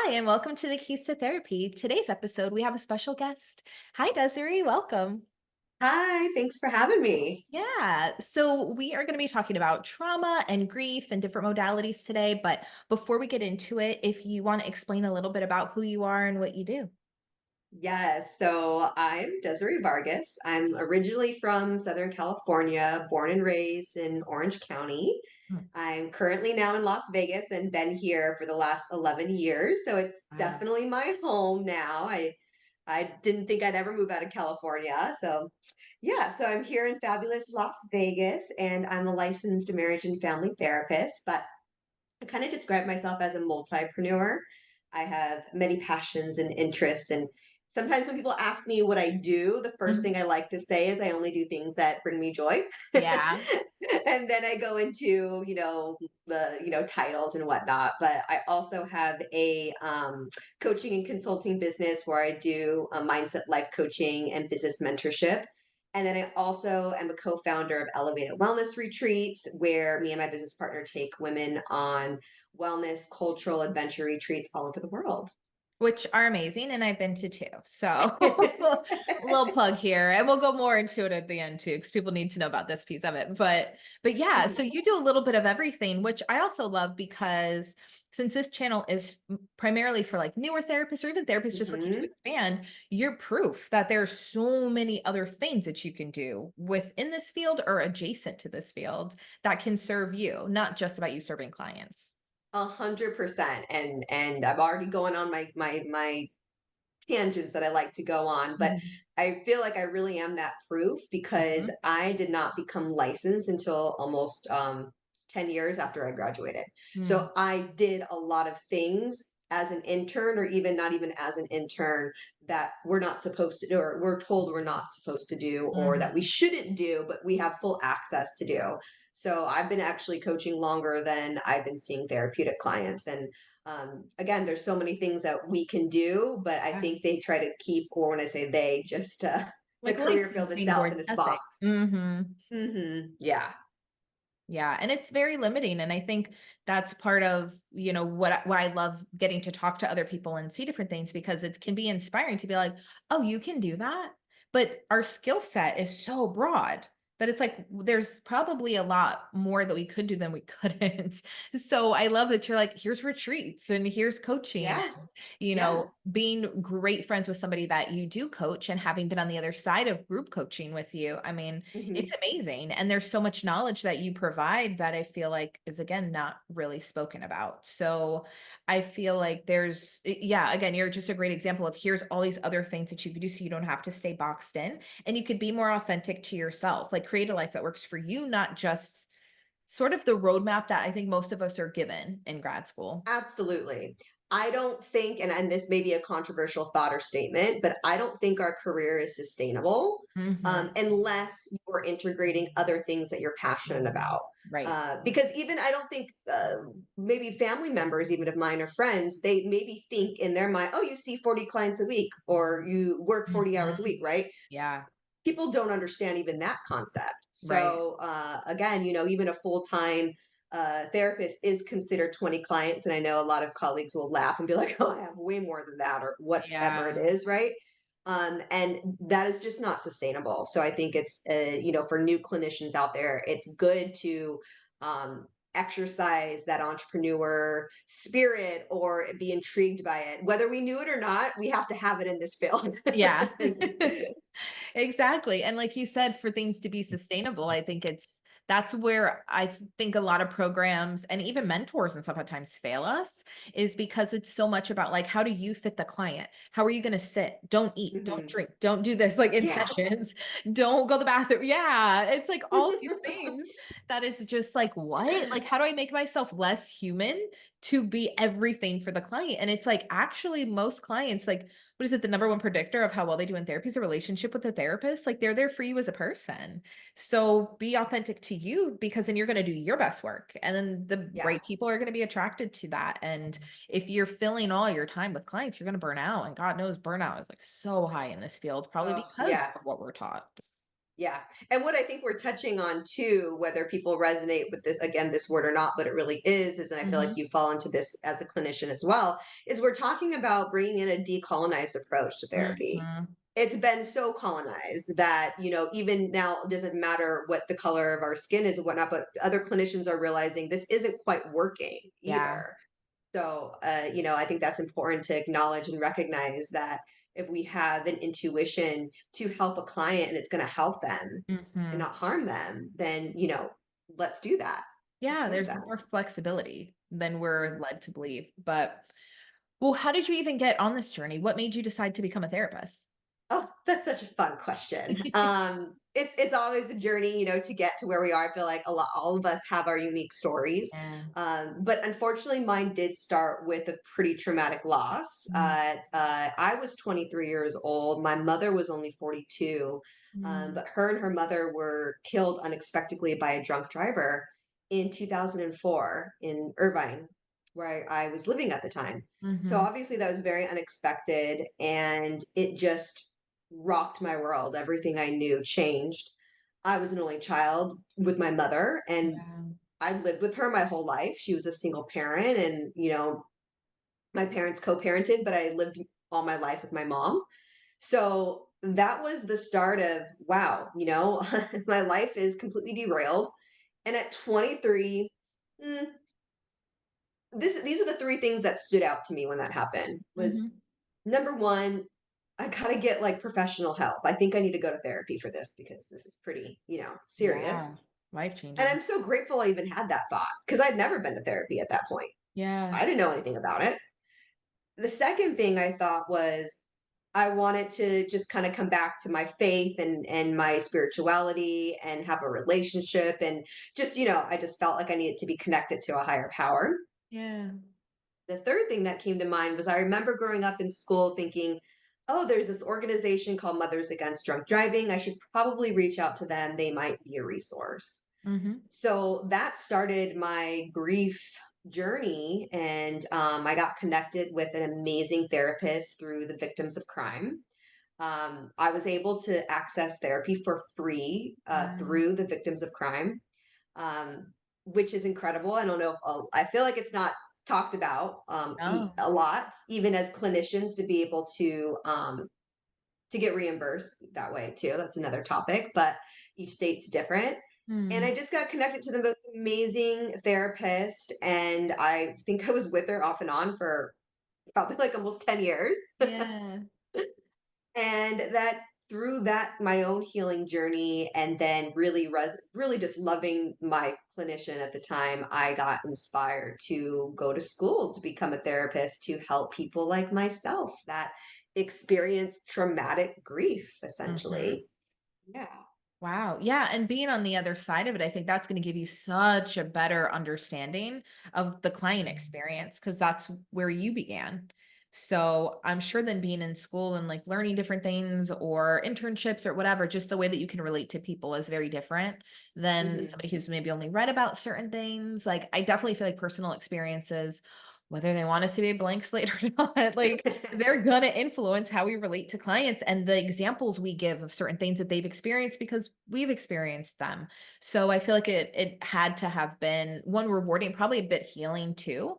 Hi, and welcome to the Keys to Therapy. Today's episode, we have a special guest. Hi, Desiree. Welcome. Hi, thanks for having me. Yeah. So, we are going to be talking about trauma and grief and different modalities today. But before we get into it, if you want to explain a little bit about who you are and what you do. Yes, so I'm Desiree Vargas. I'm originally from Southern California, born and raised in Orange County. Hmm. I'm currently now in Las Vegas and been here for the last 11 years, so it's Wow. definitely my home now. I didn't think I'd ever move out of California. So, yeah, so I'm here in fabulous Las Vegas and I'm a licensed marriage and family therapist, but I kind of describe myself as a multipreneur. I have many passions and interests. And sometimes when people ask me what I do, the first Mhm. thing I like to say is I only do things that bring me joy. Yeah. And then I go into, titles and whatnot. But I also have a coaching and consulting business where I do mindset life coaching and business mentorship. And then I also am a co-founder of Elevated Wellness Retreats, where me and my business partner take women on wellness, cultural adventure retreats all over the world. Which are amazing, and I've been to 2. So, little plug here, and we'll go more into it at the end too, because people need to know about this piece of it. But yeah, Mhm, so you do a little bit of everything, which I also love because since this channel is primarily for like newer therapists or even therapists just looking to mhm. expand, you're proof that there's so many other things that you can do within this field or adjacent to this field that can serve you, not just about you serving clients. 100%. And I'm already going on my tangents that I like to go on, but Mhm. I feel like I really am that proof because Mhm. I did not become licensed until almost 10 years after I graduated. Mm. So I did a lot of things as an intern, or even not even as an intern, that we're not supposed to do, or we're told we're not supposed to do, or that we Mhm. shouldn't do, but we have full access to do. So I've been actually coaching longer than I've been seeing therapeutic clients. And again, there's so many things that we can do, but I Yeah. think they try to keep, or when I say they, just the Like career field licensing itself boards, in this ethics. box. Mhm. Yeah. Yeah, and it's very limiting, and I think that's part of, what I love getting to talk to other people and see different things because it can be inspiring to be like, "Oh, you can do that?" But our skill set is so broad that it's like there's probably a lot more that we could do than we couldn't. So I love that you're like, "Here's retreats and here's coaching," Yeah. and, Yeah. being great friends with somebody that you do coach and having been on the other side of group coaching with you. I mean, it's Hmm. amazing, and there's so much knowledge that you provide that I feel like is, again, not really spoken about. So, I feel like yeah, again, you're just a great example of here's all these other things that you could do so you don't have to stay boxed in, and you could be more authentic to yourself, like, create a life that works for you, not just sort of the roadmap that I think most of us are given in grad school. Absolutely. I don't think, and this may be a controversial thought or statement, but I don't think our career is sustainable Mhm. unless you're integrating other things that you're passionate Mhm. about. Right. Because even I don't think maybe family members, even of mine or friends, they maybe think in their mind, oh, you see 40 clients a week or you work 40 hours a Mhm. week, right? Yeah. People don't understand even that concept. Right. So again, even a full-time therapist is considered 20 clients. And I know a lot of colleagues will laugh and be like, oh, I have way more than that, or whatever it Yeah. is, right? And that is just not sustainable. So I think it's, for new clinicians out there, it's good to um, exercise that entrepreneur spirit or be intrigued by it. Whether we knew it or not, we have to have it in this field. Yeah. Exactly, and like you said, for things to be sustainable, I think that's where think a lot of programs and even mentors and sometimes fail us, is because it's so much about, like, how do you fit the client? How are you gonna sit? Don't eat, don't Mhm. drink, don't do this, like, in Yeah. sessions, don't go to the bathroom. Yeah, it's like all these things that it's just like, "What? Like, how do I make myself less human to be everything for the client?" And it's like, actually, most clients, like, what is it? The number one predictor of how well they do in therapy is a relationship with the therapist. Like, they're there for you as a person. So be authentic to you because then you're going to do your best work. And then the Yeah. right people are going to be attracted to that. And if you're filling all your time with clients, you're going to burn out. And God knows burnout is like so high in this field, probably Oh, because yeah. of what we're taught. Yeah. And what I think we're touching on too, whether people resonate with this, again, this word or not, but it really is, and I feel like Mhm. you fall into this as a clinician as well, is we're talking about bringing in a decolonized approach to therapy. Mhm. It's been so colonized that, even now it doesn't matter what the color of our skin is and whatnot, but other clinicians are realizing this isn't quite working Yeah. either. So, I think that's important to acknowledge and recognize that if we have an intuition to help a client and it's going to help them and Mhm. not harm them, then, let's do that. Let's Yeah, do there's that. more flexibility than we're Mhm. led to believe. But, well, how did you even get on this journey? What made you decide to become a therapist? Oh, that's such a fun question. It's always a journey, to get to where we are. I feel like all of us have our unique stories, Yeah. but unfortunately, mine did start with a pretty traumatic loss. Mm, I was 23 years old. My mother was only 42, mm, but her and her mother were killed unexpectedly by a drunk driver in 2004 in Irvine, where I was living at the time. So mhm. obviously that was very unexpected, and it just rocked my world. Everything I knew changed. I was an only child with my mother, and Yeah. I lived with her my whole life. She was a single parent, and my parents co-parented, but I lived all my life with my mom. So that was the start of wow, my life is completely derailed. And at 23, mm, these are the three things that stood out to me when that happened. Was Mhm. number one, I gotta get like professional help. I think I need to go to therapy for this because this is pretty, Yeah. serious. And Life-changing. I'm so grateful I even had that thought because I'd never been to therapy at that point. Yeah. I didn't know anything about it. The second thing I thought was I wanted to just kind of come back to my faith and my spirituality and have a relationship and just, I just felt like I needed to be connected to a higher power. Yeah. The third thing that came to mind was I remember growing up in school thinking, oh, there's this organization called Mothers Against Drunk Driving. I should probably reach out to them. They might be a resource. Mhm. So that started my grief journey. And I got connected with an amazing therapist through the Victims of Crime. I was able to access therapy for free Wow. through the Victims of Crime, um, which is incredible. I don't know if I feel like it's not talked about Oh. a lot, even as clinicians, to be able to get reimbursed that way too. That's another topic, but each state's different. And Hmm. I just got connected to the most amazing therapist, and I think I was with her off and on for probably like almost 10 years. Yeah. And that through that my own healing journey and then really just loving my clinician at the time, I got inspired to go to school to become a therapist to help people like myself that experience traumatic grief Mhm. essentially. Yeah. Wow. Yeah. And being on the other side of it, I think that's going to give you such a better understanding of the client experience because that's where you began. So I'm sure then being in school and like learning different things or internships or whatever, just the way that you can relate to people is very different than Hmm. somebody who's maybe only read about certain things. Like I definitely feel like personal experiences, whether they want us to be a blank slate or not, like they're gonna influence how we relate to clients and the examples we give of certain things that they've experienced because we've experienced them. So I feel like it had to have been one rewarding, probably a bit healing too,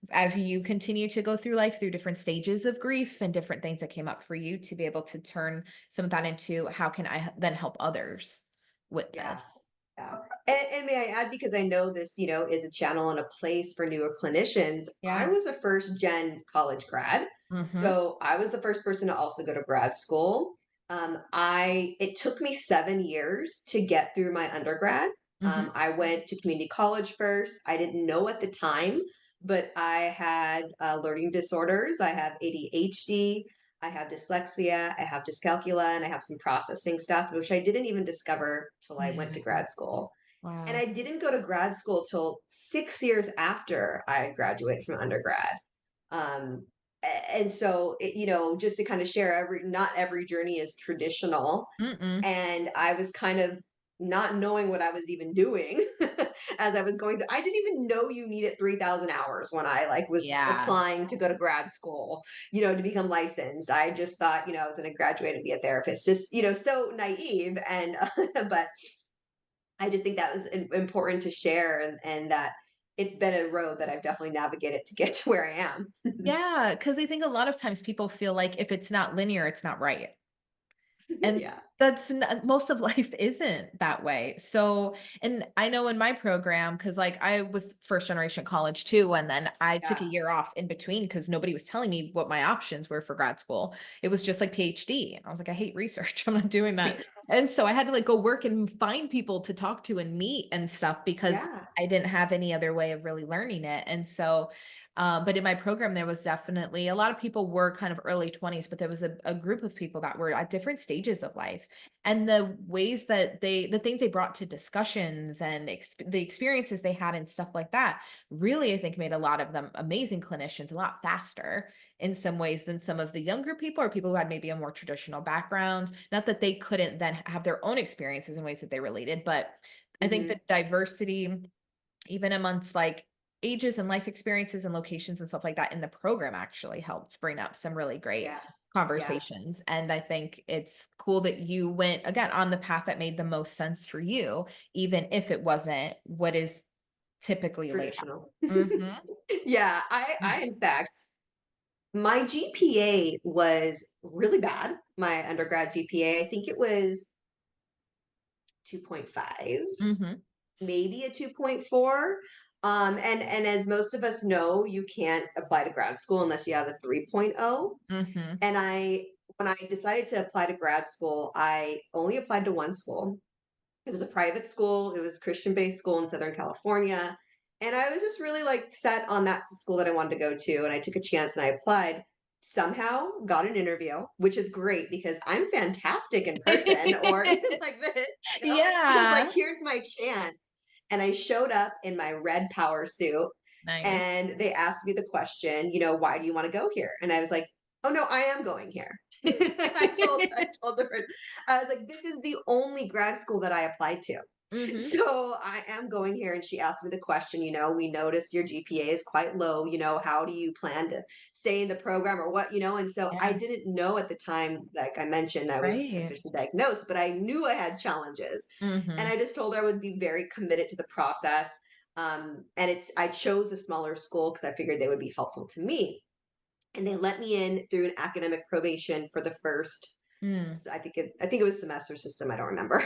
as you continue to go through life through different stages of grief and different things that came up for you to be able to turn some of that into how can then help others with Yeah. this. Yeah. And may I add, because I know this, is a channel and a place for newer clinicians, I Yeah. was a first gen college grad. Mm-hmm. So I was the first person to also go to grad school. It took me 7 years to get through my undergrad. Mm-hmm. I went to community college first. I didn't know at the time, but I had learning disorders. I have ADHD. I have dyslexia, I have dyscalculia, and I have some processing stuff, which I didn't even discover till I went to Mm. grad school. And Wow. I didn't go to grad school till 6 years after I had graduated from undergrad. And so, just to kind of share, not every journey is traditional. Mm-mm. And I was kind of not knowing what I was even doing as I was going through. I didn't even know you needed 3,000 hours when I like was Yeah. applying to go to grad school, to become licensed. I just thought, I was going to graduate and be a therapist. Just, so naive. And, but I just think that was important to share, and that it's been a road that I've definitely navigated to get to where I am. Yeah, because I think a lot of times people feel like if it's not linear, it's not right. And Yeah. that's most of life isn't that way. So, and I know in my program, because like I was first generation college too, and then I took a Yeah. year off in between because nobody was telling me what my options were for grad school. It was just like PhD. And I was like, I hate research. I'm not doing that. And so I had to like go work and find people to talk to and meet and stuff because Yeah. I didn't have any other way of really learning it. And so but in my program, there was definitely a lot of people were kind of early 20s, but there was a group of people that were at different stages of life. And the ways that the things they brought to discussions and the experiences they had and stuff like that, really, I think made a lot of them amazing clinicians a lot faster in some ways than some of the younger people or people who had maybe a more traditional background. Not that they couldn't then have their own experiences in ways that they related, but I think the Hmm. diversity even amongst like ages and life experiences and locations and stuff like that in the program actually helped bring up some really great Yeah. Yeah. conversations. And I think it's cool that you went again on the path that made the most sense for you, even if it wasn't what is typically laid Traditional. out. Mhm. Yeah. I, in fact, my GPA was really bad. My undergrad GPA, I think it was 2.5, Mhm. maybe a 2.4. And as most of us know, you can't apply to grad school unless you have a 3.0. Mhm. And when I decided to apply to grad school, I only applied to one school. It was a private school. It was Christian based school in Southern California. And I was just really like set on that school that I wanted to go to. And I took a chance and I applied. Somehow got an interview, which is great because I'm fantastic in person or like this, I was like, Yeah. here's my chance. And I showed up in my red power suit, Nice. and they asked me the question, why do you want to go here? And I was like, oh no, I am going here. I told the person, I was like, this is the only grad school that I applied to. Mhm. So I am going here. And she asked me the question, we noticed your GPA is quite low. How do you plan to stay in the program or what, And so I Yeah. didn't know at the time, like I mentioned, I was Right. officially diagnosed, but I knew I had challenges. And Mhm. I just told her I would be very committed to the process. And I chose a smaller school because I figured they would be helpful to me. And they let me in through an academic probation for the first, Mm. I think it was semester system. I don't remember.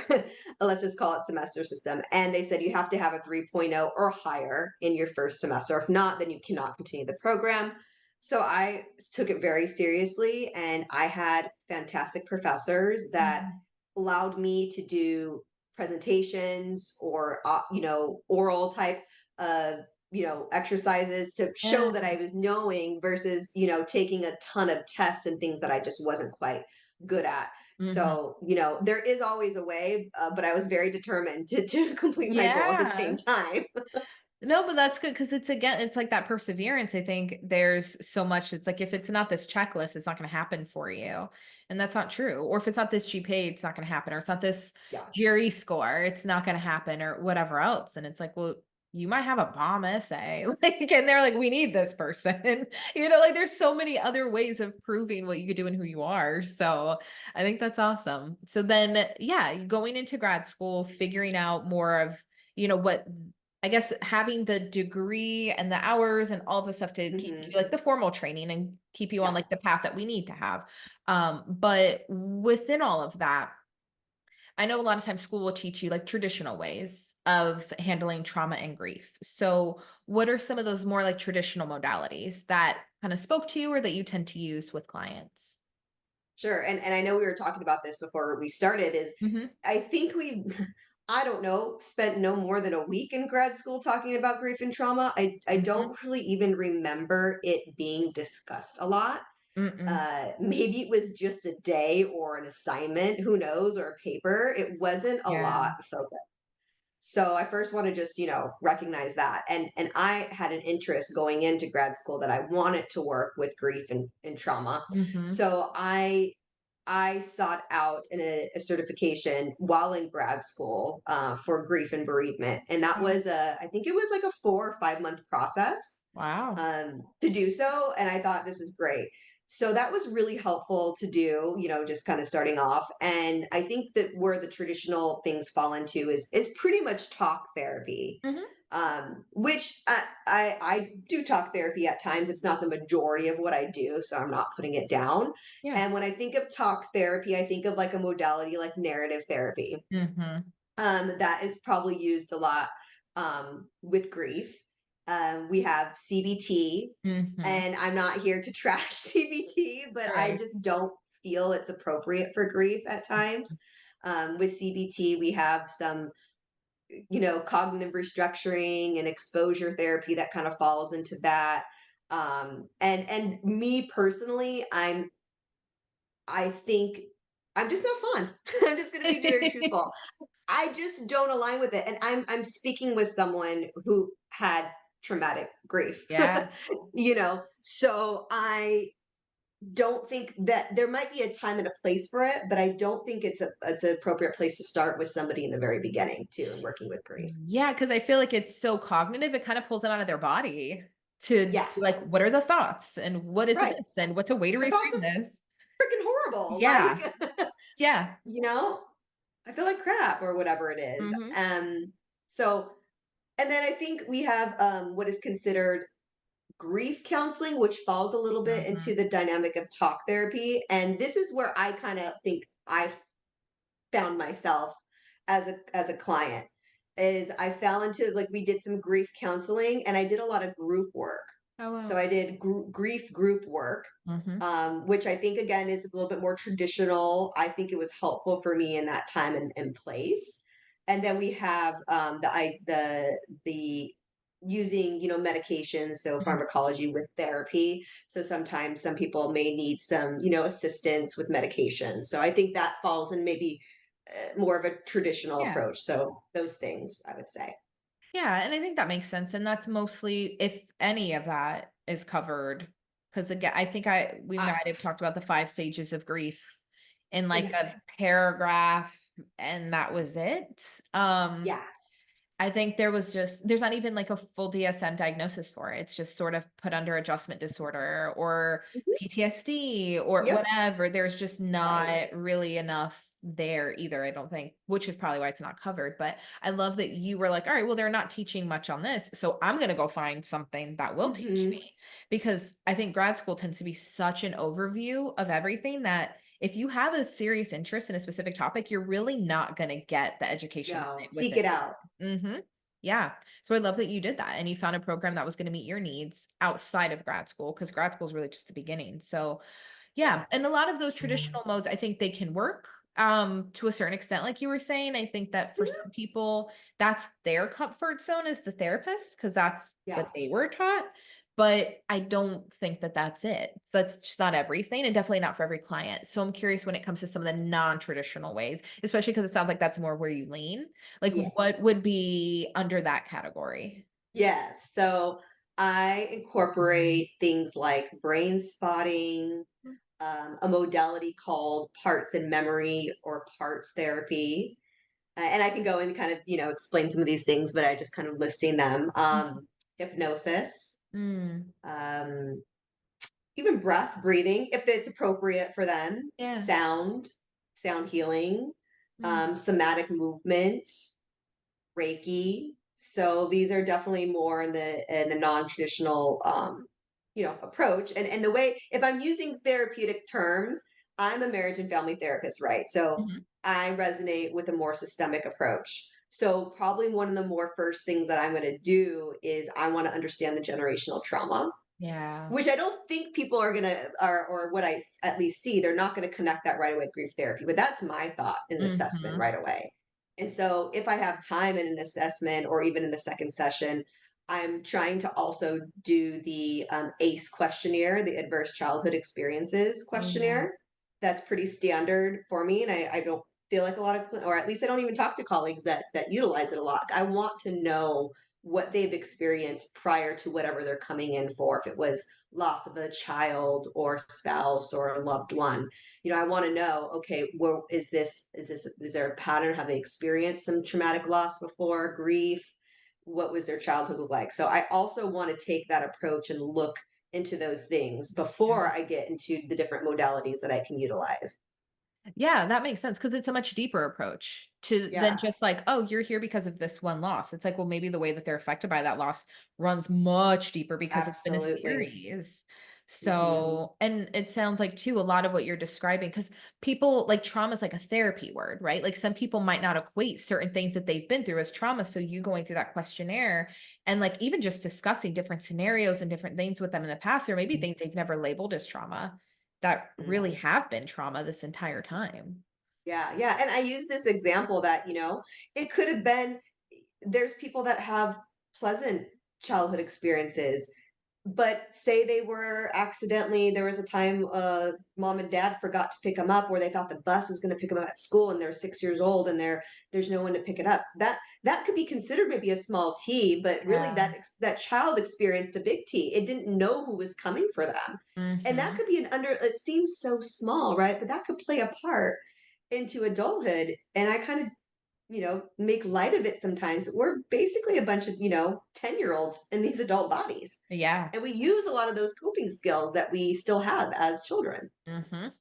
Let's just call it semester system. And they said you have to have a 3.0 or higher in your first semester. If not, then you cannot continue the program. So I took it very seriously, and I had fantastic professors that Mhm. allowed me to do presentations or oral type of exercises to show Yeah. that I was knowing versus taking a ton of tests and things that I just wasn't quite good at. Mhm. So there is always a way, but I was very determined to complete my goal at the same Yeah. time. No, but that's good because it's again, it's like that perseverance. I think there's so much. It's like if it's not this checklist, it's not going to happen for you, and that's not true. Or if it's not this GPA, it's not going to happen. Or it's not this Yeah. GRE score, it's not going to happen, or whatever else. And it's like, well, you might have a bomb essay, like, and they're like, we need this person. Like there's so many other ways of proving what you could do and who you are. So I think that's awesome. So then, yeah, going into grad school, figuring out more of what I guess having the degree and the hours and all the stuff to keep Hmm. you like the formal training and keep you on Yeah. like the path that we need to have. But within all of that, I know a lot of times school will teach you like traditional ways of handling trauma and grief. So, what are some of those more like traditional modalities that kind of spoke to you or that you tend to use with clients? Sure. And I know we were talking about this before we started, is Hmm. I think we I don't know, spent no more than a week in grad school talking about grief and trauma. I Hmm. don't really even remember it being discussed a lot. Mm-mm. Maybe it was just a day or an assignment, who knows, or a paper. It wasn't a Yeah. lot of focus. So I first want to just, recognize that. And I had an interest going into grad school that I wanted to work with grief and trauma. Hmm. So I I sought out a certification while in grad school for grief and bereavement, and that Oh, was I think it was like a 4 or 5 month process wow. to do so, and I thought this is great. So that was really helpful to do, just kind of starting off. And I think that where the traditional things fall into is pretty much talk therapy, Mhm. which I do talk therapy at times. It's not the majority of what I do, so I'm not putting it down. Yeah. And when I think of talk therapy, I think of like a modality like narrative therapy. Mhm. That is probably used a lot with grief. We have CBT, Mhm. and I'm not here to trash CBT, but I Right. just don't feel it's appropriate for grief at times. With CBT, we have some, cognitive restructuring and exposure therapy that kind of falls into that. And me personally, I think I'm just not fun. I'm just going to be very truthful. I just don't align with it, and I'm speaking with someone who had traumatic grief, Yeah. so I don't think that there might be a time and a place for it, but I don't think it's an appropriate place to start with somebody in the very beginning too, and working with grief. Yeah, because I feel like it's so cognitive, it kinda pulls them out of their body to Yeah, be like, "What are the thoughts? And what is right. this? And what's a way to The thoughts reframe are this?" freaking horrible. Yeah. Like, Yeah. you know, I feel like crap or whatever it is. Mhm. So, and then I think we have what is considered grief counseling, which falls a little bit into Mhm. the dynamic of talk therapy. And this is where I kind of think I found myself as a client is I fell into like we did some grief counseling and I did a lot of group work. Oh, So wow. I did grief group work, Mhm. which I think again is a little bit more traditional. I think it was helpful for me in that time and place. And then we have the using medications, so Mhm. pharmacology with therapy. So sometimes some people may need some assistance with medication. So I think that falls in maybe more of a traditional Yeah. approach. So those things I would say. Yeah, and I think that makes sense, and that's mostly if any of that is covered. Because again, I think we Uh, might have talked about the 5 stages of grief in, like, yes. a paragraph, and that was it. Yeah. I think there's not even like a full DSM diagnosis for it. It's just sort of put under adjustment disorder or Mhm. PTSD or Yep. whatever. There's just Right. not really enough there either, I don't think, which is probably why it's not covered. But I love that you were like, all right, well, they're not teaching much on this. So I'm going to go find something that will teach me Hmm. because I think grad school tends to be such an overview of everything that if you have a serious interest in a specific topic, you're really not going to get the education on No, it seek within. it out. Mhm. Yeah. So I love that you did that and you found a program that was gonna meet your needs outside of grad school because grad school is really just the beginning. So, Yeah. yeah, and a lot of those traditional modes, I think they can work, to a certain extent, like you were saying. I think that for Mhm. some people, that's their comfort zone as the therapist because that's Yeah. what they were taught, but I don't think that that's it. That's just not everything and definitely not for every client. So I'm curious when it comes to some of the non-traditional ways, especially because it sounds like that's more where you lean. Like, Yes. what would be under that category? Yes. So I incorporate things like brain spotting, Mm, a modality called parts and memory or parts therapy. And I can go and kind of, explain some of these things, but I just kind of listing them. mhm. Hypnosis, Mm, um, even breath, breathing, if it's appropriate for them, yeah. sound healing, Mm, somatic movement, Reiki. So these are definitely more in the non-traditional approach. And the way if I'm using therapeutic terms, I'm a marriage and family therapist, right? So mhm. I resonate with a more systemic approach. So probably one of the more first things that I'm going to do is I want to understand the generational trauma, Yeah. which I don't think people are gonna or what I at least see, they're not gonna connect that right away with grief therapy. But that's my thought in an assessment Mhm. right away. And so if I have time in an assessment or even in the second session, I'm trying to also do the ACE questionnaire, the Adverse Childhood Experiences Oh, yeah. questionnaire. That's pretty standard for me, and I don't feel like a lot of, or at least I don't even talk to colleagues that utilize it a lot. I want to know what they've experienced prior to whatever they're coming in for. If it was loss of a child or spouse or a loved one. I want to know, okay, well, is there a pattern? Have they experienced some traumatic loss before, grief? What was their childhood look like? So I also want to take that approach and look into those things before I get into the different modalities that I can utilize. Yeah, that makes sense because it's a much deeper approach to than Yeah, just like, "Oh, you're here because of this one loss." It's like, well, maybe the way that they're affected by that loss runs much deeper because it's been a absolutely. series. Hmm. So, and it sounds like too a lot of what you're describing because people like trauma is like a therapy word, right? Like some people might not equate certain things that they've been through as trauma. So you going through that questionnaire and like even just discussing different scenarios and different things with them in the past, there may be things they've never labeled as trauma that really have been trauma this entire time. Yeah, yeah, and I use this example that, it could have been there's people that have pleasant childhood experiences, but say they were accidentally there was a time, mom and dad forgot to pick them up, or they thought the bus was gonna pick them up at school, and they're 6 years old, and there's no one to pick it up. That could be considered maybe a small T, but really Yeah. that child experienced a big T. It didn't know who was coming for them, and that Mhm. could be it seems so small, right? But that could play a part into adulthood, and I kind of make light of it sometimes. We're basically a bunch of 10-year-olds in these adult bodies, Yeah. and we use a lot of those coping skills that we still have as children. Mhm.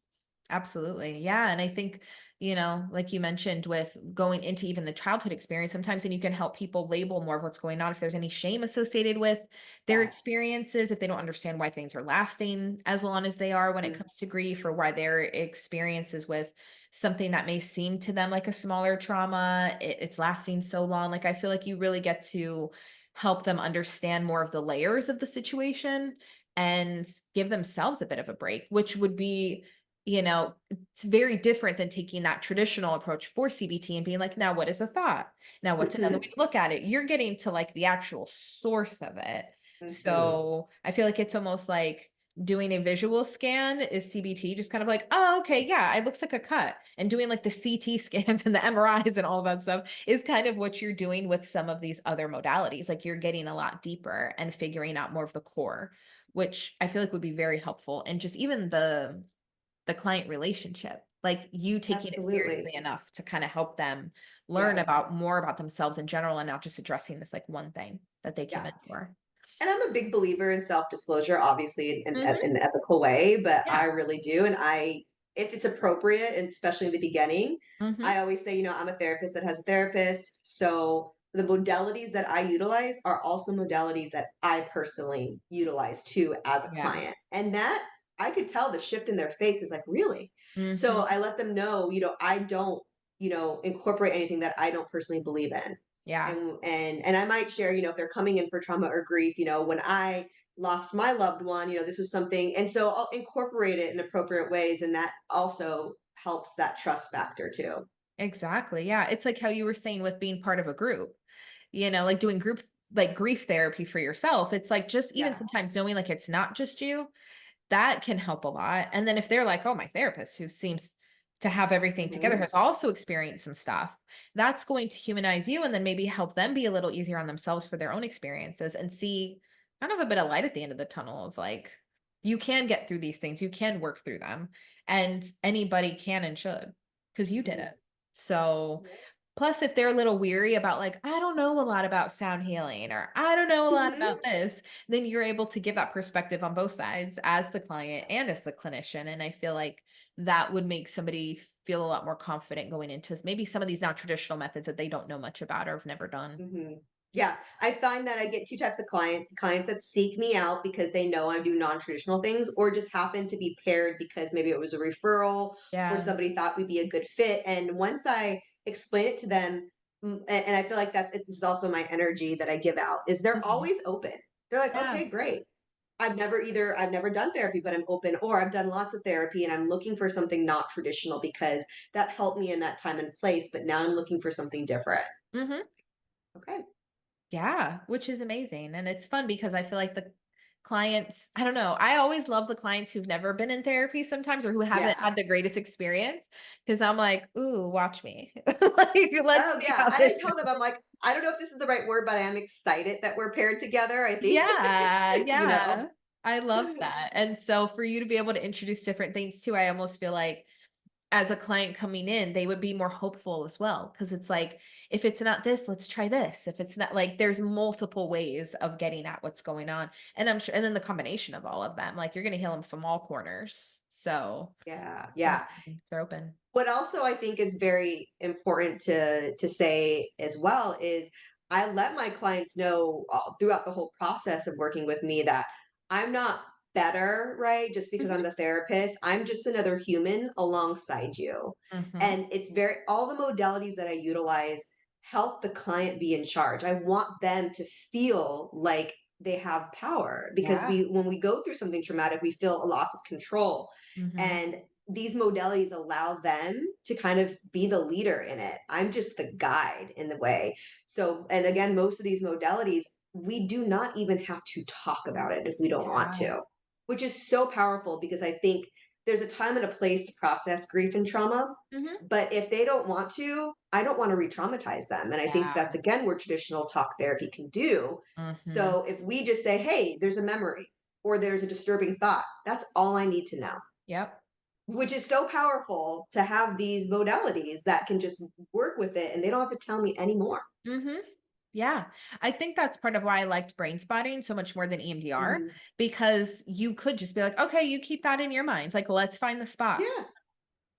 Absolutely. Yeah. And I think, like you mentioned with going into even the childhood experience, sometimes then you can help people label more of what's going on. If there's any shame associated with their Yes. experiences, if they don't understand why things are lasting as long as they are when it Mm. comes to grief, or why their experiences with something that may seem to them like a smaller trauma, it's lasting so long. Like I feel like you really get to help them understand more of the layers of the situation and give themselves a bit of a break, which would be it's very different than taking that traditional approach for CBT and being like, now what is a thought? Now what's another way Mhm. to look at it? You're getting to like the actual source of it. Mhm. So I feel like it's almost like doing a visual scan is CBT, just kind of like, oh, okay, yeah, it looks like a cut. And doing like the CT scans and the MRIs and all that stuff is kind of what you're doing with some of these other modalities. Like you're getting a lot deeper and figuring out more of the core, which I feel like would be very helpful. And just even the client relationship, like you taking it Absolutely. seriously enough to kind of help them learn Yeah. about more about themselves in general and not just addressing this like one thing that they came Yeah. in for. And I'm a big believer in self-disclosure, obviously Mhm. in an ethical way, but I Yeah. really do. And if it's appropriate, and especially in the beginning, Mhm. I always say, I'm a therapist that has a therapist. So the modalities that I utilize are also modalities that I personally utilize too as a Yeah. client. And that I could tell the shift in their face is like, really? So Mhm. I let them know, I don't, incorporate anything that I don't personally believe in, Yeah. and I might share, if they're coming in for trauma or grief, when I lost my loved one, this was something, and so I'll incorporate it in appropriate ways, and that also helps that trust factor too. Exactly. Yeah. It's like how you were saying with being part of a group, like doing group like grief therapy for yourself. It's like just even Yeah. sometimes knowing like it's not just you, that can help a lot. And then if they're like, "Oh, my therapist who seems to have everything together Hmm. has also experienced some stuff," that's going to humanize you and then maybe help them be a little easier on themselves for their own experiences and see kind of a bit of light at the end of the tunnel of like, you can get through these things, you can work through them, and anybody can and should because you did Hmm. it. So plus, if they're a little weary about like, I don't know a lot about sound healing or I don't know a lot Hmm. about this, then you're able to give that perspective on both sides as the client and as the clinician. And I feel like that would make somebody feel a lot more confident going into maybe some of these non-traditional methods that they don't know much about or have never done. Hmm. Yeah, I find that I get two types of clients: clients that seek me out because they know I do non-traditional things, or just happen to be paired because maybe it was a referral or Yeah. somebody thought we'd be a good fit. And once I explain it to them, and I feel like that this is also my energy that I give out, is they're Mhm. always open. They're like, Yeah. okay, great. I've never done therapy, but I'm open, or I've done lots of therapy and I'm looking for something not traditional because that helped me in that time and place, but now I'm looking for something different. Hmm. Okay. Yeah, which is amazing. And it's fun because I feel like the clients, I don't know, I always love the clients who've never been in therapy sometimes or who haven't Yeah. had the greatest experience because I'm like, ooh, watch me. Like, let's Oh, see yeah, how and I this tell them, I'm is. like, "I don't know if this is the right word, but I am excited that we're paired together, I think." Yeah, You know? yeah. I love that. And so for you to be able to introduce different things too, I almost feel like as a client coming in, they would be more hopeful as well. Cause it's like, if it's not this, let's try this. If it's not like, there's multiple ways of getting at what's going on. And I'm sure, and then the combination of all of them, like you're going to heal them from all corners. So Yeah, it's yeah. amazing. They're open. What also I think is very important to say as well is I let my clients know throughout the whole process of working with me that I'm not better, right? Just because I'm Mhm. the therapist, I'm just another human alongside you. Mhm. And it's very all the modalities that I utilize help the client be in charge. I want them to feel like they have power because Yeah. we when we go through something traumatic, we feel a loss of control. Mhm. And these modalities allow them to kind of be the leader in it. I'm just the guide in the way. So, and again, most of these modalities, we do not even have to talk about it if we don't want Yeah. to, which is so powerful because I think there's a time and a place to process grief and trauma. Mhm. But if they don't want to, I don't want to re traumatize them. And I think Yeah. that's again where traditional talk therapy can do. Mhm. So if we just say, hey, there's a memory or there's a disturbing thought, that's all I need to know, Yep. which is so powerful to have these modalities that can just work with it and they don't have to tell me anymore. Mhm. Yeah. I think that's part of why I liked brain spotting so much more than EMDR, Mhm. because you could just be like, okay, you keep that in your mind. Like, let's find the spot. Yeah,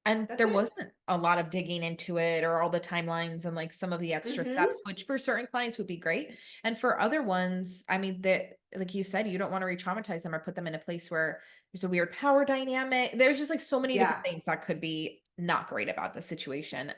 And that's there it. wasn't a lot of digging into it or all the timelines and like some of the extra Mhm. steps, which for certain clients would be great. And for other ones, I mean, that, like you said, you don't want to re traumatize them or put them in a place where there's a weird power dynamic. There's just like so many different Yeah. things that could be not great about the situation.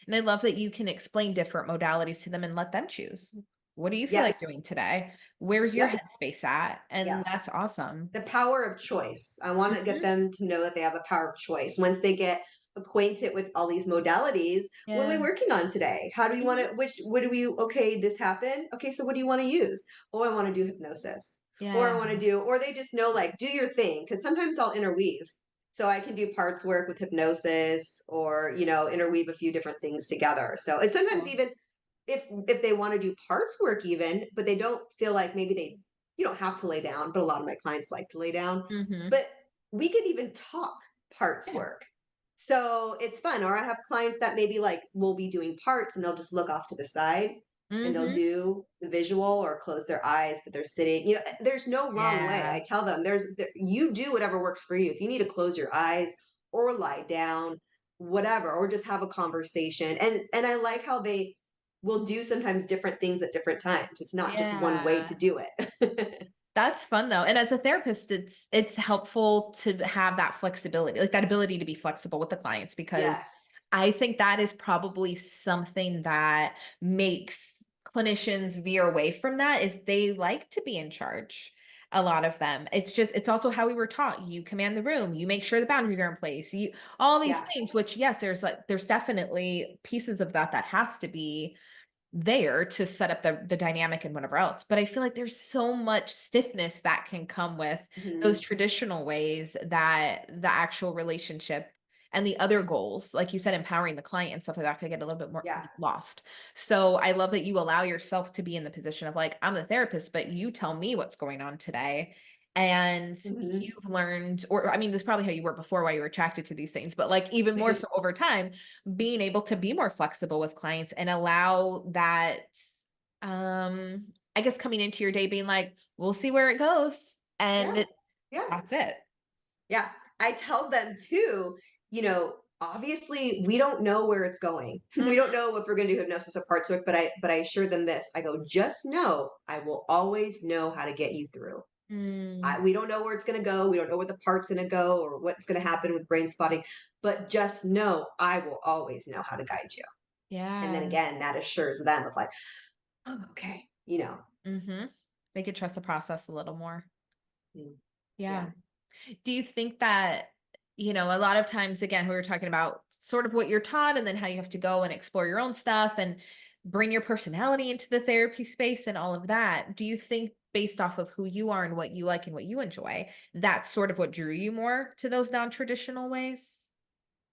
And I love that you can explain different modalities to them and let them choose. What do you feel like Yes. doing today? Where's your Yep. headspace at? And that's Yes. awesome. The power of choice. I want to get Mhm. them to know that they have the power of choice. Once they get acquainted with all these modalities, what are we Yeah. working on today? How do we want Mhm. to, what do we, okay, this happened. Okay, so what do you want to use? Oh, I want to do hypnosis. Or I Yeah. want to do, or they just know like, do your thing. Cause sometimes I'll interweave. So I can do parts work with hypnosis or, interweave a few different things together. So it's sometimes Cool. even if they want to do parts work even, but they don't feel like maybe they you don't have to lay down, but a lot of my clients like to lay down. Mhm. But we could even talk parts Yeah. work. So it's fun. Or I have clients that maybe like will be doing parts and they'll just look off to the side and they'll Mhm. do the visual or close their eyes, but they're sitting. There's no wrong way. Yeah. I tell them you do whatever works for you. If you need to close your eyes or lie down, whatever, or just have a conversation. And I like how they will do sometimes different things at different times. It's not just one way Yeah. to do it. That's fun though. And as a therapist, it's helpful to have that flexibility, like that ability to be flexible with the clients, because Yes. I think that is probably something that makes clinicians veer away from that is they like to be in charge. A lot of them. It's also how we were taught. You command the room, you make sure the boundaries are in place. You all these Yeah. things, which yes, there's definitely pieces of that that has to be there to set up the dynamic and whatever else. But I feel like there's so much stiffness that can come with those Mhm. traditional ways that the actual relationship and the other goals, like you said, empowering the client and stuff like that, could get a little bit more Yeah. lost. So I love that you allow yourself to be in the position of like, I'm the therapist, but you tell me what's going on today. And Mhm. you've learned, or I mean, this is probably how you were before, why you were attracted to these things, but like even more so over time, being able to be more flexible with clients and allow that I guess coming into your day being like, we'll see where it goes. Yeah. Yeah. That's it. Yeah. I tell them too, obviously we don't know where it's going. We Mhm. don't know if we're going to do hypnosis or parts work, but I assure them this. I go, just know I will always know how to get you through. Mm, We don't know where it's going to go. We don't know where the part's going to go or what's going to happen with brain spotting, but just know I will always know how to guide you. And then yeah. again, that assures them of like, oh, okay. Mhm. They could trust the process a little more. Mm, Yeah. yeah. Do you think that, a lot of times, again, we were talking about sort of what you're taught and then how you have to go and explore your own stuff and bring your personality into the therapy space and all of that. Do you think, based off of who you are and what you like and what you enjoy, that's sort of what drew you more to those non-traditional ways?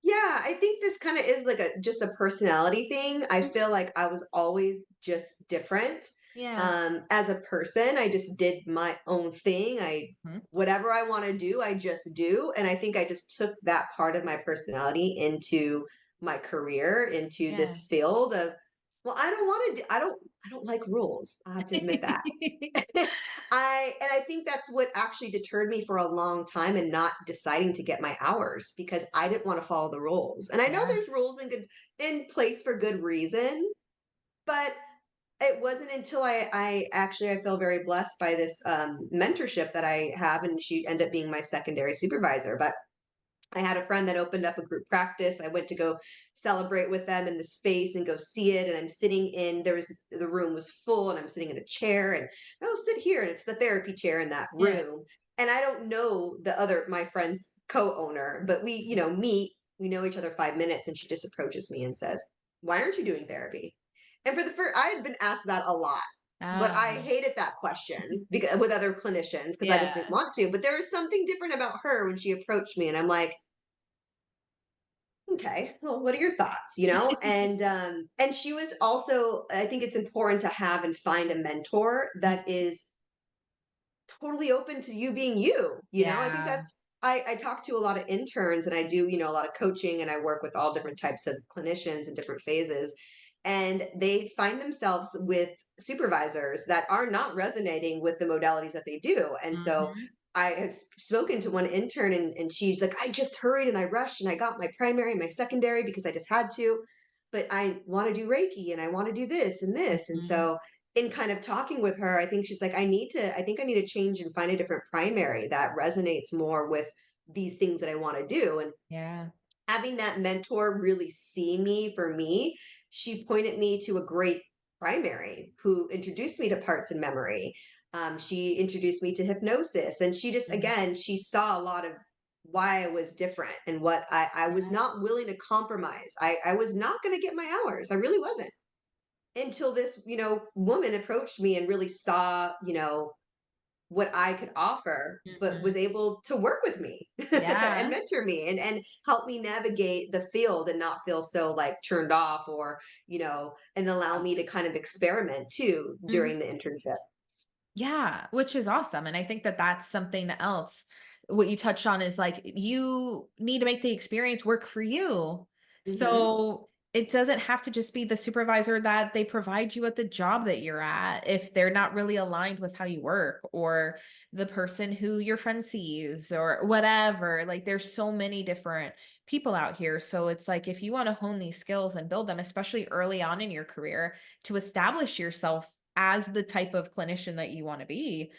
Yeah, I think this kinda is like a just a personality thing. I Mhm. feel like I was always just different. Yeah. As a person, I just did my own thing. Mhm. Whatever I want to do, I just do. And I think I just took that part of my personality into my career, into Yeah. this field of, well, I don't want to do, I don't like rules. I have to admit that. And I think that's what actually deterred me for a long time and not deciding to get my hours because I didn't want to follow the rules. And I know Yeah. there's rules in place for good reason, but it wasn't until I feel very blessed by this mentorship that I have, and she ended up being my secondary supervisor. But I had a friend that opened up a group practice. I went to go celebrate with them in the space and go see it. And I'm sitting in, the room was full and I'm sitting in a chair and, oh, sit here. And it's the therapy chair in that Yeah. room. And I don't know my friend's co-owner, but meet, we know each other 5 minutes and she just approaches me and says, why aren't you doing therapy? And for the first, I had been asked that a lot, but I Oh, hated that question because with other clinicians because I just didn't yeah. want to. But there was something different about her when she approached me, and I'm like, okay, well, what are your thoughts, and she was also, I think it's important to have and find a mentor Mhm. that is totally open to you being you. I think Yeah. that's, I talk to a lot of interns and I do, a lot of coaching and I work with all different types of clinicians in different phases. And they find themselves with supervisors that are not resonating with the modalities that they do. And so Mhm. I had spoken to one intern and she's like, I just hurried and I rushed and I got my primary and my secondary because I just had to. But I want to do Reiki and I want to do this and this. And Mhm. so in kind of talking with her, I think she's like, I think I need to change and find a different primary that resonates more with these things that I want to do. And Yeah. having that mentor really see me for me, she pointed me to a great primary who introduced me to parts and memory. She introduced me to hypnosis. And she just, Mhm. again, she saw a lot of why I was different and what I was Yeah. not willing to compromise. I was not going to get my hours. I really wasn't until this, woman approached me and really saw, what I could offer, but Mhm. was able to work with me and Yeah. mentor me and help me navigate the field and not feel so like turned off or, and allow me to kind of experiment too Mhm. during the internship. Yeah, which is awesome, and I think that that's something else what you touched on is, like, you need to make the experience work for you. Hmm. So, it doesn't have to just be the supervisor that they provide you at the job that you're at if they're not really aligned with how you work, or the person who your friend sees, or whatever. Like, there's so many different people out here, so it's like, if you wanna hone these skills and build them, especially early on in your career, to establish yourself as the type of clinician that you want to be.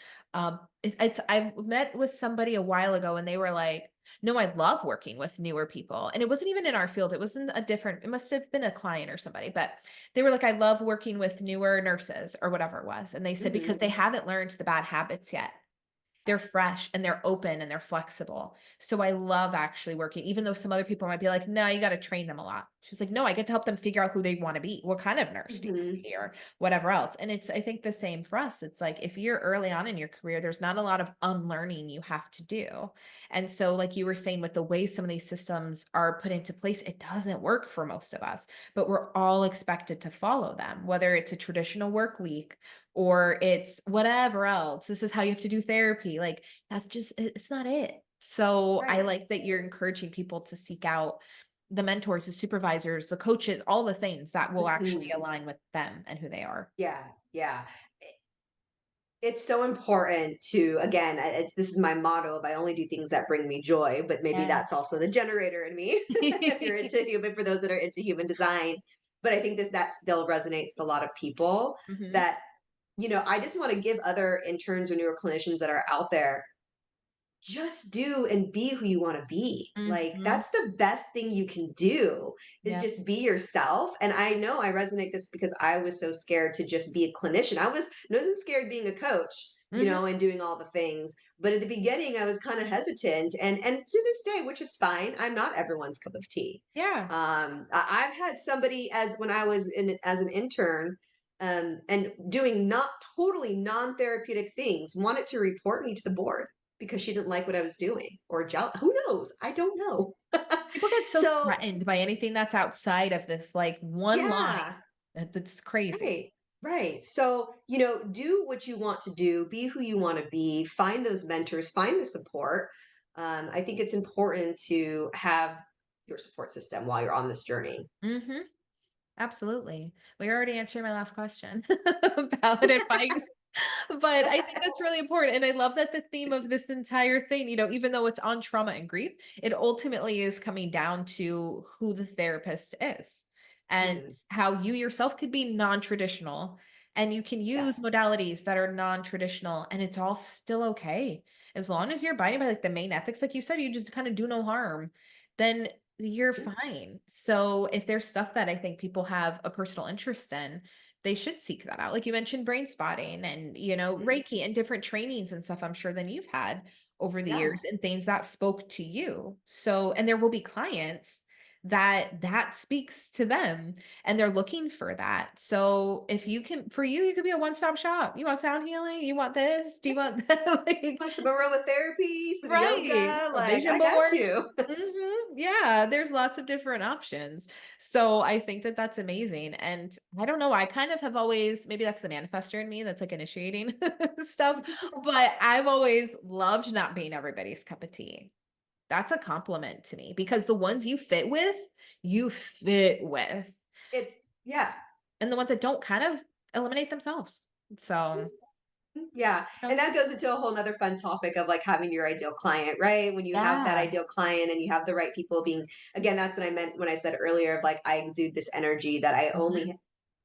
It's I met with somebody a while ago and they were like, no, I love working with newer people. And it wasn't even in our field. It was in a different, it must have been a client or somebody, but they were like, I love working with newer nurses or whatever it was. And they said, because Hmm. they haven't learned the bad habits yet. They're fresh and they're open and they're flexible. So I love actually working, even though some other people might be like, no, you got to train them a lot. She's like, no, I get to help them figure out who they want to be. What kind of nurse do you want to Hmm. be or whatever else. And it's, I think the same for us. It's like, if you're early on in your career, there's not a lot of unlearning you have to do. And so, like you were saying, with the way some of these systems are put into place, it doesn't work for most of us, but we're all expected to follow them, whether it's a traditional work week or it's whatever else. This is how you have to do therapy. Like, that's just it's not it. So I Right. like that you're encouraging people to seek out the mentors, the supervisors, the coaches, all the things that will actually Hmm. align with them and who they are. Yeah. Yeah. It's so important to, again, this is my motto of I only do things that bring me joy, but maybe Yeah. that's also the generator in me if you're into human, for those that are into human design. But I think that still resonates with a lot of people Mhm. that, I just want to give other interns or newer clinicians that are out there, just do and be who you want to be. Like Mhm. that's the best thing you can do is Yep. just be yourself. And I know I resonate this because I was so scared to just be a clinician. I wasn't scared being a coach, Mhm. and doing all the things. But at the beginning I was kind of hesitant and to this day, which is fine. I'm not everyone's cup of tea. Yeah. I've had somebody as when I was in as an intern and doing not totally non-therapeutic things wanted to report me to the board because she didn't like what I was doing or who knows? I don't know. People get so So, threatened by anything that's outside of this, like, one line. yeah, That's crazy. right. Right. So, do what you want to do, be who you want to be, find those mentors, find the support. I think it's important to have your support system while you're on this journey. Mhm. Absolutely. We already answered my last question about advice. But I think that's really important, and I love that the theme of this entire thing, even though it's on trauma and grief, it ultimately is coming down to who the therapist is and Mhm. how you yourself could be non-traditional, and you can use Yes. modalities that are non-traditional, and it's all still okay. As long as you're abiding by, like, the main ethics, like you said, you just kinda do no harm, then you're Mhm. fine. So, if there's stuff that I think people have a personal interest in, they should seek that out. Like you mentioned brain spotting and, Mhm. Reiki and different trainings and stuff I'm sure than you've had over the Yeah. years and things that spoke to you. So, and there will be clients that speaks to them and they're looking for that. So, if you can for you could be a one-stop shop. You want sound healing? You want this? Do you want that? Like Want some aromatherapy, some right. yoga? A Like, vision I got board. you. Yeah, there's lots of different options. So I think that that's amazing. And I don't know, I kind of have always, maybe that's the manifestor in me that's like initiating stuff, but I've always loved not being everybody's cup of tea. That's a compliment to me because the ones you fit with. It's yeah. And the ones that don't kind of eliminate themselves. So Yeah. And that's that goes into a whole nother fun topic of like having your ideal client, right? When you have that yeah. ideal client and you have the right people being, again, that's what I meant when I said earlier of like, I exude this energy that I Mhm. only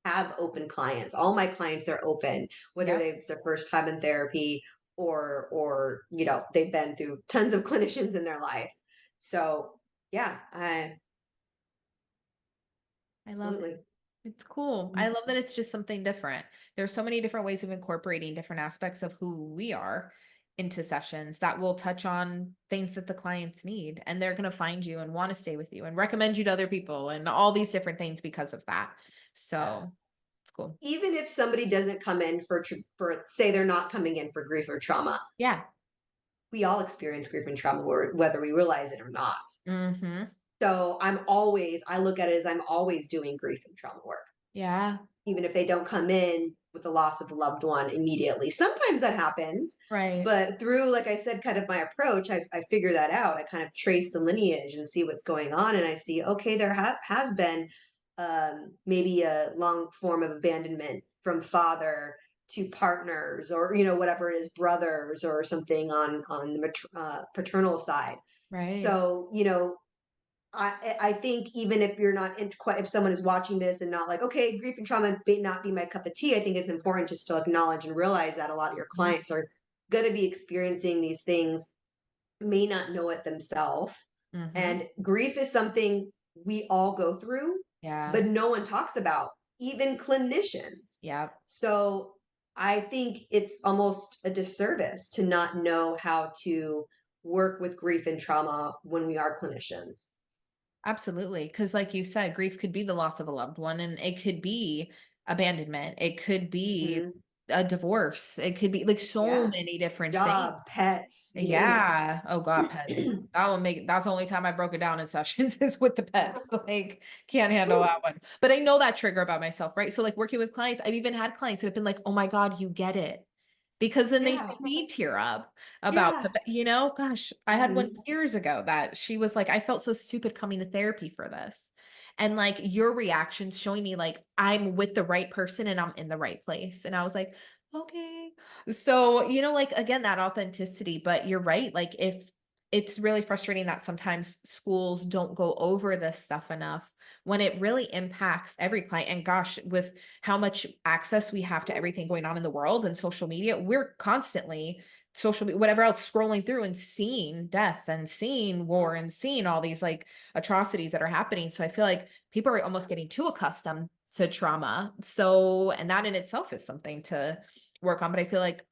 have open clients. All my clients are open, whether Yep. it's their first time in therapy or they've been through tons of clinicians in their life. So yeah, I I love it. absolutely. It's cool. I love that it's just something different. There's so many different ways of incorporating different aspects of who we are into sessions that will touch on things that the clients need. And they're going to find you and want to stay with you and recommend you to other people and all these different things because of that. Yeah. So it's cool. Even if somebody doesn't come in for say they're not coming in for grief or trauma, Yeah. we all experience grief and trauma whether we realize it or not. Hmm. So I look at it as I'm always doing grief and trauma work, Yeah. even if they don't come in with the loss of a loved one immediately. Sometimes that happens, Right. but through, like I said, kind of my approach, I figure that out. I kind of trace the lineage and see what's going on. And I see, okay, there has been maybe a long form of abandonment from father to partners or whatever it is, brothers or something on the paternal side. Right. So I think even if you're not into quite if someone is watching this and not like, okay, grief and trauma may not be my cup of tea, I think it's important just to acknowledge and realize that a lot of your clients are going to be experiencing these things, may not know it themselves. Mm-hmm. And grief is something we all go through, Yeah. but no one talks about, even clinicians. Yeah. So I think it's almost a disservice to not know how to work with grief and trauma when we are clinicians. Absolutely, because like you said, grief could be the loss of a loved one, and it could be abandonment. It could be Mhm. a divorce. It could be like so Yeah. many different things. Job, pets, you name it. Yeah. Oh God, pets. That's the only time I broke it down in sessions is with the pets. Like, can't handle Woo. that one. But I know that trigger about myself, right? So like working with clients, I've even had clients that have been like, oh my God, you get it. Because then they Yeah. see me tear up about Yeah. gosh, I had one Mhm. years ago that she was like, "I felt so stupid coming to therapy for this." And like your reactions showing me like I'm with the right person and I'm in the right place. And I was like, "Okay." So, like again, that authenticity, but you're right. Like if it's really frustrating that sometimes schools don't go over this stuff enough when it really impacts every client. And gosh, with how much access we have to everything going on in the world and social media, we're constantly whatever else scrolling through and seeing death and seeing war and seeing all these like atrocities that are happening. So I feel like people are almost getting too accustomed to trauma. So, and that in itself is something to work on. But I feel like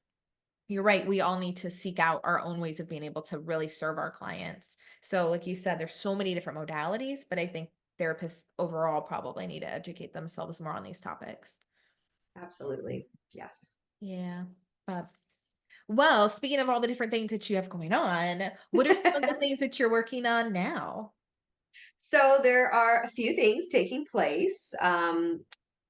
you're right. We all need to seek out our own ways of being able to really serve our clients. So, like you said, there's so many different modalities, but I think therapists overall probably need to educate themselves more on these topics. Absolutely. Yes. Yeah. But well, speaking of all the different things that you have going on, what are some of the things that you're working on now? So there are a few things taking place.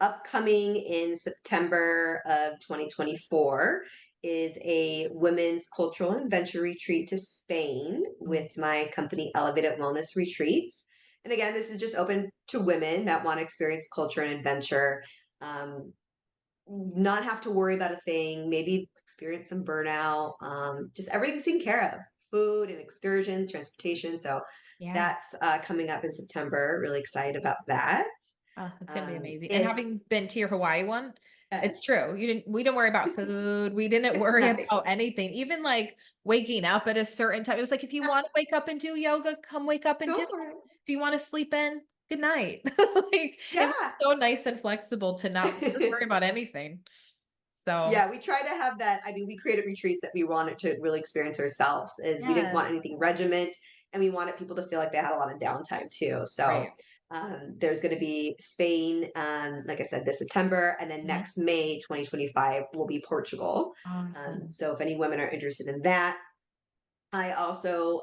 upcoming in September of 2024 is a women's cultural and adventure retreat to Spain Oh, with my company Elevated Wellness Retreats. And again, this is just open to women that want to experience culture and adventure. Um, not have to worry about a thing, maybe experience some burnout, just everything's taken care of, food and excursions, transportation. So yeah. that's coming up in September. Really excited about that. Oh, it's gonna be amazing. And If having been to your Hawaii one, yes, it's true. We didn't worry about food. We didn't worry nothing. about anything. Even like waking up at a certain time. It was like if you want to wake up and do yoga, come wake up and do Go it. for it. If you want to sleep in, good night. Like it was Yeah. so nice and flexible to not worry about anything. So Yeah, we try to have that. I mean, we created retreats that we wanted to really experience ourselves, is we didn't yeah, want anything regiment, and we wanted people to feel like they had a lot of downtime too. So right. there's going to be Spain, like I said, this September, and then Mhm. next May 2025 will be Portugal. Awesome. So if any women are interested in that, I also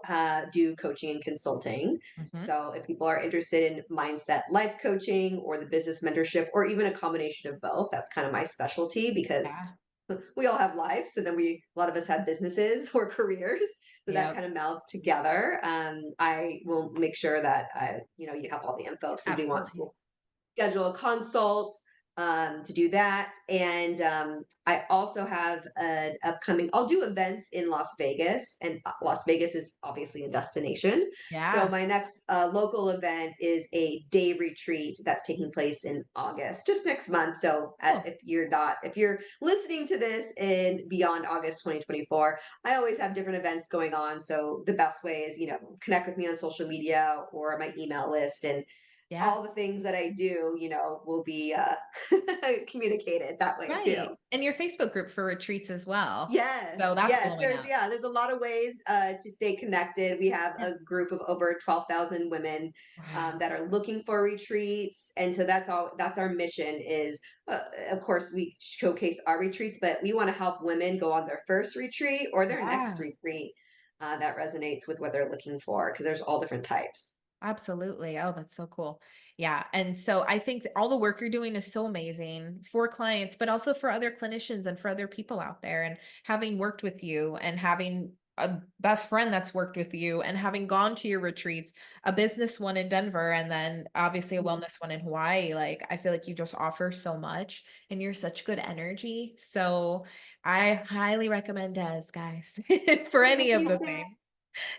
do coaching and consulting. Mhm. So if people are interested in mindset life coaching or the business mentorship, or even a combination of both, that's kind of my specialty because Yeah. we all have lives, and then a lot of us have businesses or careers, so that Yep. kind of melds together. I will make sure that you have all the info if somebody wants to Absolutely. schedule a consult to do that. And I also have an upcoming, I'll do events in Las Vegas, and Las Vegas is obviously a destination. So Yeah. my next local event is a day retreat that's taking place in August, just next month. So Cool. if you're listening to this in beyond August 2024, I always have different events going on. So the best way is, connect with me on social media or my email list, and Yeah. all the things that I do, will be communicated that way too. Right. And your Facebook group for retreats as well. Yes, So that's yes. blowing There's up. yeah, there's a lot of ways to stay connected. We have Yeah. a group of over 12,000 women Wow. that are looking for retreats, and so that's all. That's our mission. Is of course we showcase our retreats, but we want to help women go on their first retreat or their next Yeah. retreat that resonates with what they're looking for, because there's all different types. Absolutely. Oh, that's so cool. Yeah. And so I think that all the work you're doing is so amazing for clients, but also for other clinicians and for other people out there. And having worked with you and having a best friend that's worked with you and having gone to your retreats, a business one in Denver, and then obviously a Mhm. wellness one in Hawaii, like I feel like you just offer so much and you're such good energy. So I highly recommend Des, guys, for any Thank of you, the Sarah. things.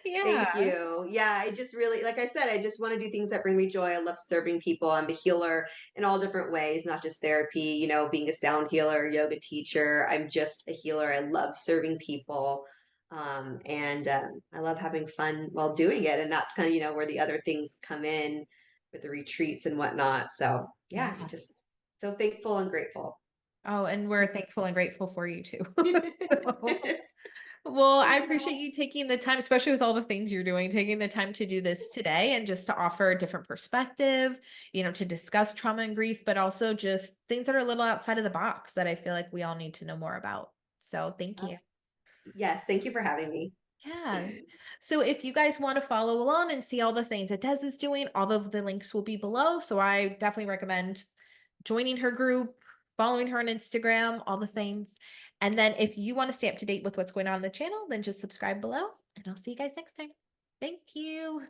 Yeah. Thank you. Yeah, I just really, like I said, I just want to do things that bring me joy. I love serving people. I'm a healer in all different ways, not just therapy, being a sound healer, yoga teacher. I'm just a healer. I love serving people. And I love having fun while doing it. And that's kind of, where the other things come in with the retreats and whatnot. So yeah, I'm Yeah. just so thankful and grateful. Oh, and we're thankful and grateful for you too. So, well, I appreciate you taking the time, especially with all the things you're doing, taking the time to do this today and just to offer a different perspective, to discuss trauma and grief, but also just things that are a little outside of the box that I feel like we all need to know more about. So, thank Uh, you. yes, thank you for having me. Yeah. So if you guys want to follow along and see all the things that Des is doing, all of the links will be below. So I definitely recommend joining her group, following her on Instagram, all the things. And then if you want to stay up to date with what's going on in the channel, then just subscribe below and I'll see you guys next time. Thank you.